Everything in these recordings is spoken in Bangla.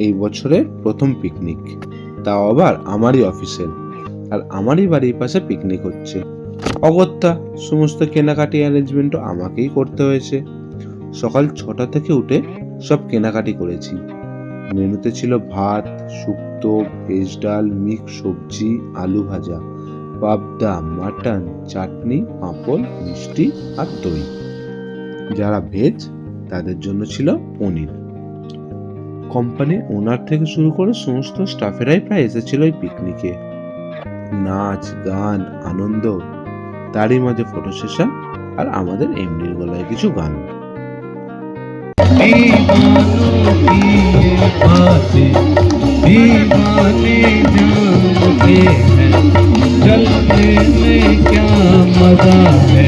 এই বছরের প্রথম পিকনিক, তাও আবার আমারই অফিসের, আর আমারই বাড়ির পাশে পিকনিক হচ্ছে। অগত্যা সমস্ত কেনাকাটি অ্যারেঞ্জমেন্টও আমাকেই করতে হয়েছে। সকাল 6টা থেকে উঠে সব কেনাকাটি করেছি। মেনুতে ছিল ভাত, শুক্তো, ভেজ ডাল, মিক্স সবজি, আলু ভাজা, পাবদা, মাটন, চাটনি, পাঁপড়, মিষ্টি আর দই। যারা ভেজ তাদের জন্য ছিল পনির। কোম্পানির ওনার থেকে শুরু করে সমস্ত স্টাফেরাই প্রায় এসেছিল এই পিকনিকে। নাচ, গান, আনন্দ, তারই মাঝে ফটো সেশন আর আমাদের এমডির গলায় কিছু গান। दीवाने जानते हैं चलने में क्या मजा है,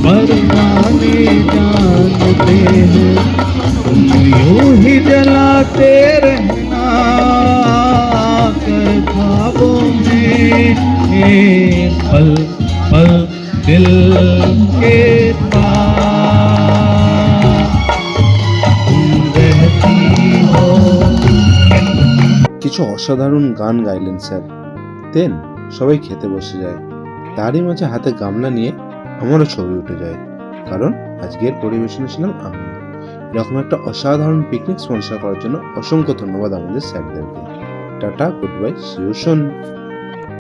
परवाने जानते हैं यूं ही जलाते रहना कर ख्वाबों में पल पल दिल के पास तुम रहती हो। কিছু অসাধারণ গান গাইলেন স্যার। দেন সবাই খেতে বসে যায়। তারই মাঝে হাতে গামলা নিয়ে আমারও ছবি উঠে যায়, কারণ আজকের পরিবেশনে ছিলাম আমি। এরকম একটা অসাধারণ পিকনিক স্পন্সর করার জন্য অসংখ্য ধন্যবাদ আমাদের স্যারদেরকে। Tata, good bye, see you soon.